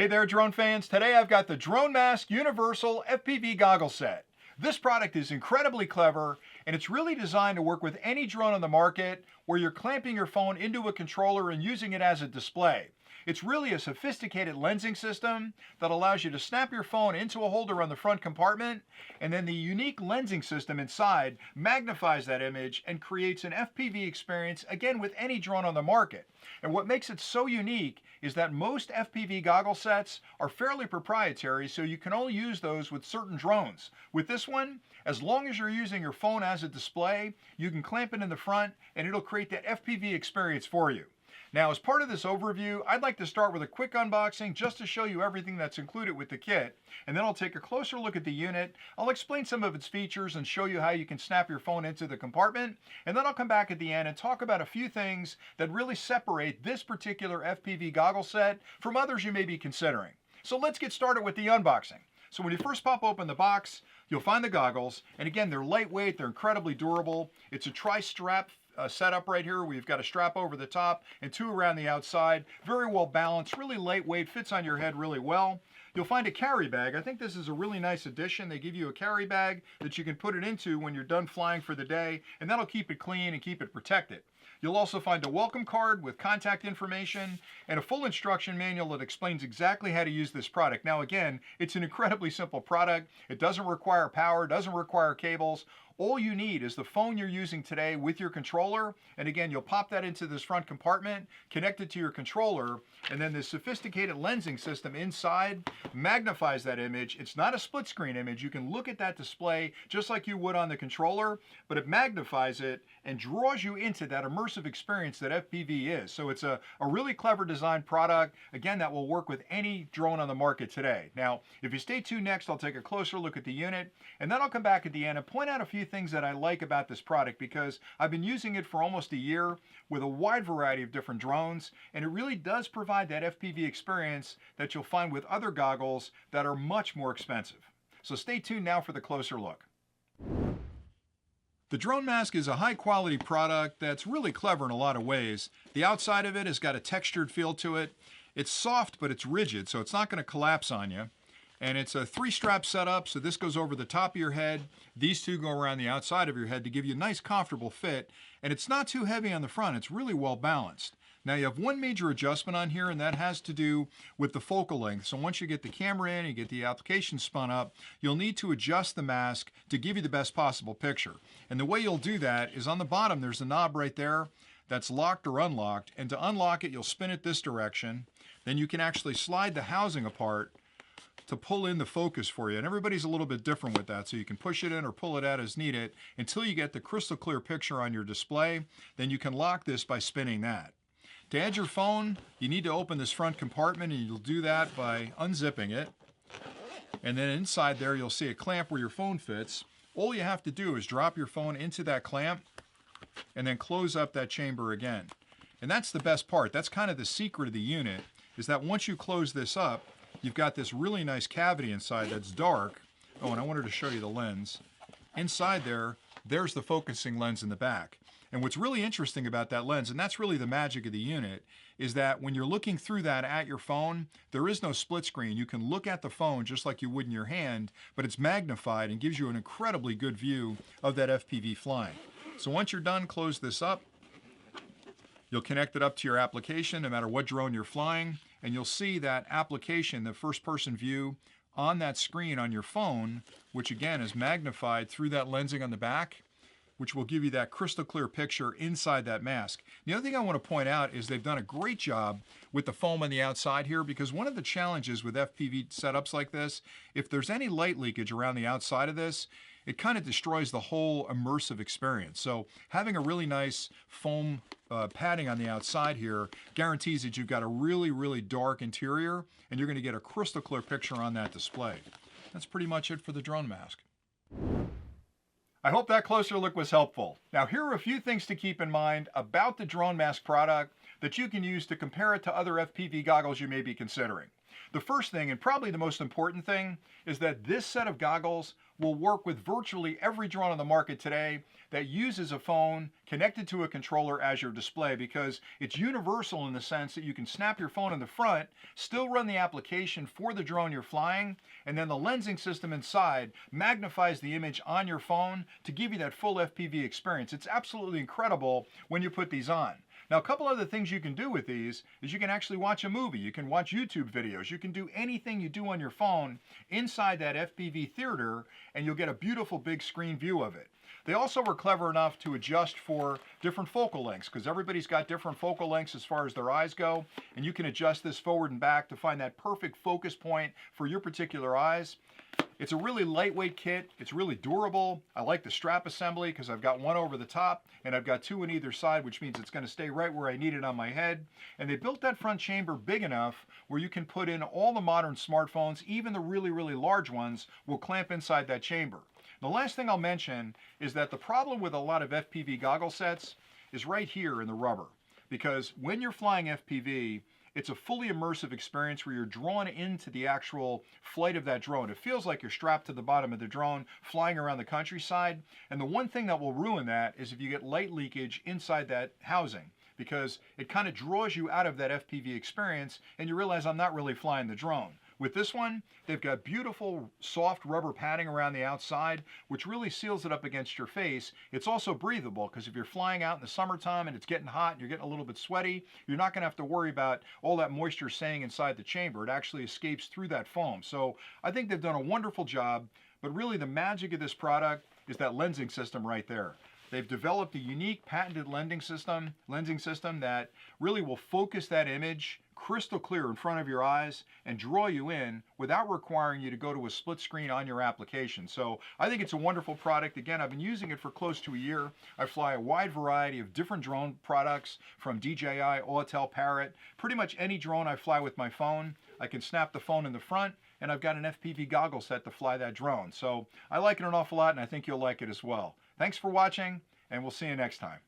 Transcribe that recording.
Hey there, drone fans. Today I've got the DroneMask Universal FPV Goggle Set. This product is incredibly clever, and it's really designed to work with any drone on the market where you're clamping your phone into a controller and using it as a display. It's really a sophisticated lensing system that allows you to snap your phone into a holder on the front compartment, and then the unique lensing system inside magnifies that image and creates an FPV experience, again, with any drone on the market. And what makes it so unique is that most FPV goggle sets are fairly proprietary, so you can only use those with certain drones. With this one, as long as you're using your phone as a display, you can clamp it in the front and it'll create that FPV experience for you. Now, as part of this overview, I'd like to start with a quick unboxing just to show you everything that's included with the kit, and then I'll take a closer look at the unit. I'll explain some of its features and show you how you can snap your phone into the compartment, and then I'll come back at the end and talk about a few things that really separate this particular FPV goggle set from others you may be considering. So let's get started with the unboxing. So when you first pop open the box, you'll find the goggles, and again, they're lightweight, they're incredibly durable. It's a tri-strap setup right here. We've got a strap over the top and two around the outside. Very well balanced, really lightweight, fits on your head really well. You'll find a carry bag. I think this is a really nice addition. They give you a carry bag that you can put it into when you're done flying for the day, and that'll keep it clean and keep it protected. You'll also find a welcome card with contact information and a full instruction manual that explains exactly how to use this product. Now again, it's an incredibly simple product. It doesn't require power, doesn't require cables. All you need is the phone you're using today with your controller, and again, you'll pop that into this front compartment, connect it to your controller, and then this sophisticated lensing system inside magnifies that image. It's not a split screen image. You can look at that display just like you would on the controller, but it magnifies it and draws you into that immersive experience that FPV is. So it's a really clever design product, again, that will work with any drone on the market today. Now, if you stay tuned next, I'll take a closer look at the unit, and then I'll come back at the end and point out a few things that I like about this product, because I've been using it for almost a year with a wide variety of different drones, and it really does provide that FPV experience that you'll find with other goggles that are much more expensive. So stay tuned now for the closer look. The DroneMask is a high quality product that's really clever in a lot of ways. The outside of it has got a textured feel to it. It's soft, but it's rigid, so it's not going to collapse on you. And it's a 3-strap setup, so this goes over the top of your head. These two go around the outside of your head to give you a nice comfortable fit. And it's not too heavy on the front. It's really well balanced. Now you have one major adjustment on here, and that has to do with the focal length. So once you get the camera in, you get the application spun up, you'll need to adjust the mask to give you the best possible picture. And the way you'll do that is on the bottom, there's a knob right there that's locked or unlocked. And to unlock it, you'll spin it this direction. Then you can actually slide the housing apart to pull in the focus for you. And everybody's a little bit different with that, so you can push it in or pull it out as needed until you get the crystal clear picture on your display. Then you can lock this by spinning that. To add your phone, you need to open this front compartment, and you'll do that by unzipping it. And then inside there, you'll see a clamp where your phone fits. All you have to do is drop your phone into that clamp and then close up that chamber again. And that's the best part. That's kind of the secret of the unit, is that once you close this up, you've got this really nice cavity inside that's dark. Oh, and I wanted to show you the lens. Inside there, there's the focusing lens in the back. And what's really interesting about that lens, and that's really the magic of the unit, is that when you're looking through that at your phone, there is no split screen. You can look at the phone just like you would in your hand, but it's magnified and gives you an incredibly good view of that FPV flying. So once you're done, close this up. You'll connect it up to your application, no matter what drone you're flying, and you'll see that application, the first-person view, on that screen on your phone, which again is magnified through that lensing on the back, which will give you that crystal clear picture inside that mask. The other thing I want to point out is they've done a great job with the foam on the outside here, because one of the challenges with FPV setups like this, if there's any light leakage around the outside of this, it kind of destroys the whole immersive experience. So having a really nice foam padding on the outside here guarantees that you've got a really, really dark interior, and you're going to get a crystal clear picture on that display. That's pretty much it for the DroneMask. I hope that closer look was helpful. Now, here are a few things to keep in mind about the DroneMask product that you can use to compare it to other FPV goggles you may be considering. The first thing, and probably the most important thing, is that this set of goggles will work with virtually every drone on the market today that uses a phone connected to a controller as your display, because it's universal in the sense that you can snap your phone in the front, still run the application for the drone you're flying, and then the lensing system inside magnifies the image on your phone to give you that full FPV experience. It's absolutely incredible when you put these on. Now, a couple other things you can do with these is you can actually watch a movie, you can watch YouTube videos, you can do anything you do on your phone inside that FPV theater, and you'll get a beautiful big screen view of it. They also were clever enough to adjust for different focal lengths, because everybody's got different focal lengths as far as their eyes go, and you can adjust this forward and back to find that perfect focus point for your particular eyes. It's a really lightweight kit. It's really durable. I like the strap assembly because I've got one over the top and I've got two on either side, which means it's going to stay right where I need it on my head. And they built that front chamber big enough where you can put in all the modern smartphones, even the really, really large ones will clamp inside that chamber. The last thing I'll mention is that the problem with a lot of FPV goggle sets is right here in the rubber, because when you're flying FPV, it's a fully immersive experience where you're drawn into the actual flight of that drone. It feels like you're strapped to the bottom of the drone, flying around the countryside. And the one thing that will ruin that is if you get light leakage inside that housing, because it kind of draws you out of that FPV experience and you realize I'm not really flying the drone. With this one, they've got beautiful soft rubber padding around the outside, which really seals it up against your face. It's also breathable, because if you're flying out in the summertime and it's getting hot and you're getting a little bit sweaty, you're not going to have to worry about all that moisture staying inside the chamber. It actually escapes through that foam. So I think they've done a wonderful job, but really the magic of this product is that lensing system right there. They've developed a unique patented lensing system that really will focus that image crystal clear in front of your eyes and draw you in without requiring you to go to a split screen on your application. So I think it's a wonderful product. Again, I've been using it for close to a year. I fly a wide variety of different drone products, from DJI, Autel, Parrot, pretty much any drone I fly with my phone. I can snap the phone in the front, and I've got an FPV goggle set to fly that drone. So I like it an awful lot, and I think you'll like it as well. Thanks for watching, and we'll see you next time.